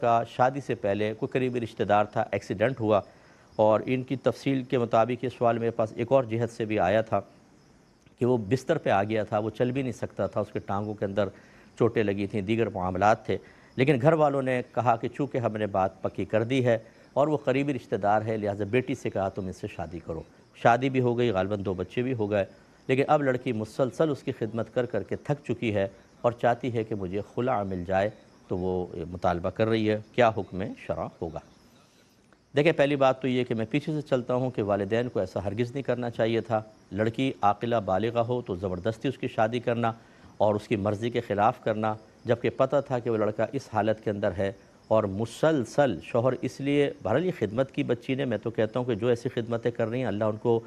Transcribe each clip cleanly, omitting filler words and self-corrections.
کا شادی سے پہلے کوئی قریبی رشتہ دار تھا، ایکسیڈنٹ ہوا، اور ان کی تفصیل کے مطابق یہ سوال میرے پاس ایک اور جہت سے بھی آیا تھا کہ وہ بستر پہ آ گیا تھا، وہ چل بھی نہیں سکتا تھا، اس کے ٹانگوں کے اندر چوٹیں لگی تھیں، دیگر معاملات تھے، لیکن گھر والوں نے کہا کہ چونکہ ہم نے بات پکی کر دی ہے اور وہ قریبی رشتہ دار ہے، لہٰذا بیٹی سے کہا تم اس سے شادی کرو۔ شادی بھی ہو گئی، غالباً 2 بچے بھی ہو گئے، لیکن اب لڑکی مسلسل اس کی خدمت کر کر کے تھک چکی ہے اور چاہتی ہے کہ مجھے خلع مل جائے، تو وہ مطالبہ کر رہی ہے۔ کیا حکم شرع ہوگا؟ دیکھیں، پہلی بات تو یہ کہ میں پیچھے سے چلتا ہوں کہ والدین کو ایسا ہرگز نہیں کرنا چاہیے تھا۔ لڑکی عاقلہ بالغہ ہو تو زبردستی اس کی شادی کرنا اور اس کی مرضی کے خلاف کرنا، جبکہ پتہ تھا کہ وہ لڑکا اس حالت کے اندر ہے، اور مسلسل شوہر اس لیے بہرحال یہ خدمت کی بچی نے، میں تو کہتا ہوں کہ جو ایسی خدمتیں کر رہی ہیں اللہ ان کو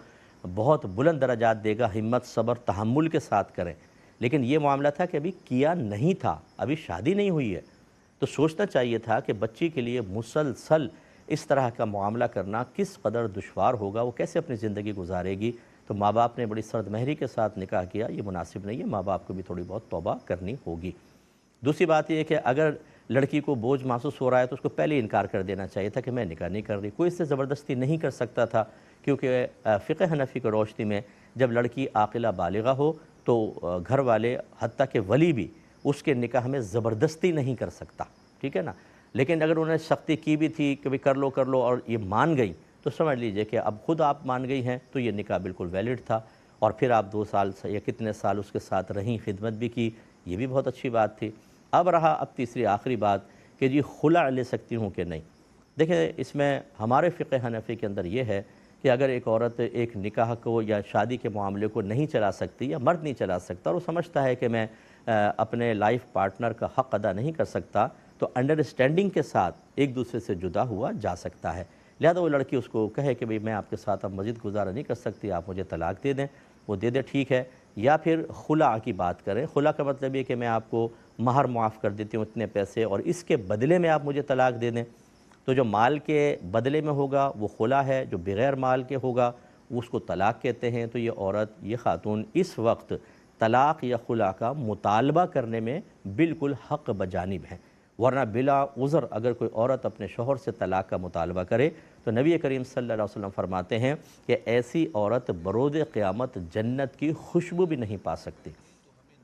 بہت بلند درجات دے گا، ہمت صبر تحمل کے ساتھ کریں، لیکن یہ معاملہ تھا کہ ابھی کیا نہیں تھا، ابھی شادی نہیں ہوئی ہے، تو سوچنا چاہیے تھا کہ بچی کے لیے مسلسل اس طرح کا معاملہ کرنا کس قدر دشوار ہوگا، وہ کیسے اپنی زندگی گزارے گی۔ تو ماں باپ نے بڑی سرد مہری کے ساتھ نکاح کیا، یہ مناسب نہیں ہے، ماں باپ کو بھی تھوڑی بہت توبہ کرنی ہوگی۔ دوسری بات یہ ہے کہ اگر لڑکی کو بوجھ محسوس ہو رہا ہے تو اس کو پہلے انکار کر دینا چاہیے تھا کہ میں نکاح نہیں کر رہی، کوئی اس سے زبردستی نہیں کر سکتا تھا، کیونکہ فقہ حنفی کی روشنی میں جب لڑکی عاقلہ بالغہ ہو تو گھر والے حتیٰ کہ ولی بھی اس کے نکاح میں زبردستی نہیں کر سکتا، ٹھیک ہے نا۔ لیکن اگر انہوں نے سختی کی بھی تھی کہ کر لو اور یہ مان گئی، تو سمجھ لیجئے کہ اب خود آپ مان گئی ہیں تو یہ نکاح بالکل ویلڈ تھا، اور پھر آپ 2 سال یا کتنے سال اس کے ساتھ رہیں، خدمت بھی کی، یہ بھی بہت اچھی بات تھی۔ اب تیسری آخری بات کہ جی خلع لے سکتی ہوں کہ نہیں۔ دیکھیں، اس میں ہمارے فقہ حنفی کے اندر یہ ہے کہ اگر ایک عورت ایک نکاح کو یا شادی کے معاملے کو نہیں چلا سکتی، یا مرد نہیں چلا سکتا اور وہ سمجھتا ہے کہ میں اپنے لائف پارٹنر کا حق ادا نہیں کر سکتا، تو انڈرسٹینڈنگ کے ساتھ ایک دوسرے سے جدا ہوا جا سکتا ہے۔ لہذا وہ لڑکی اس کو کہے کہ میں آپ کے ساتھ اب مزید گزارا نہیں کر سکتی، آپ مجھے طلاق دے دیں، وہ دے دے، ٹھیک ہے، یا پھر خلع کی بات کریں۔ خلع کا مطلب یہ کہ میں آپ کو مہر معاف کر دیتی ہوں اتنے پیسے، اور اس کے بدلے میں آپ مجھے طلاق دے دیں۔ تو جو مال کے بدلے میں ہوگا وہ خلع ہے، جو بغیر مال کے ہوگا اس کو طلاق کہتے ہیں۔ تو یہ عورت، یہ خاتون اس وقت طلاق یا خلع کا مطالبہ کرنے میں بالکل حق بجانب ہے، ورنہ بلا عذر اگر کوئی عورت اپنے شوہر سے طلاق کا مطالبہ کرے تو نبی کریم صلی اللہ علیہ وسلم فرماتے ہیں کہ ایسی عورت بروز قیامت جنت کی خوشبو بھی نہیں پا سکتی۔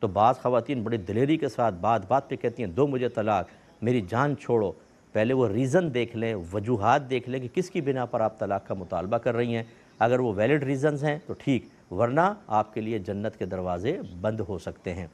تو بعض خواتین بڑی دلیری کے ساتھ بات پہ کہتی ہیں دو مجھے طلاق، میری جان چھوڑو، پہلے وہ ریزن دیکھ لیں، وجوہات دیکھ لیں کہ کس کی بنا پر آپ طلاق کا مطالبہ کر رہی ہیں۔ اگر وہ ویلڈ ریزنز ہیں تو ٹھیک، ورنہ آپ کے لیے جنت کے دروازے بند ہو سکتے ہیں۔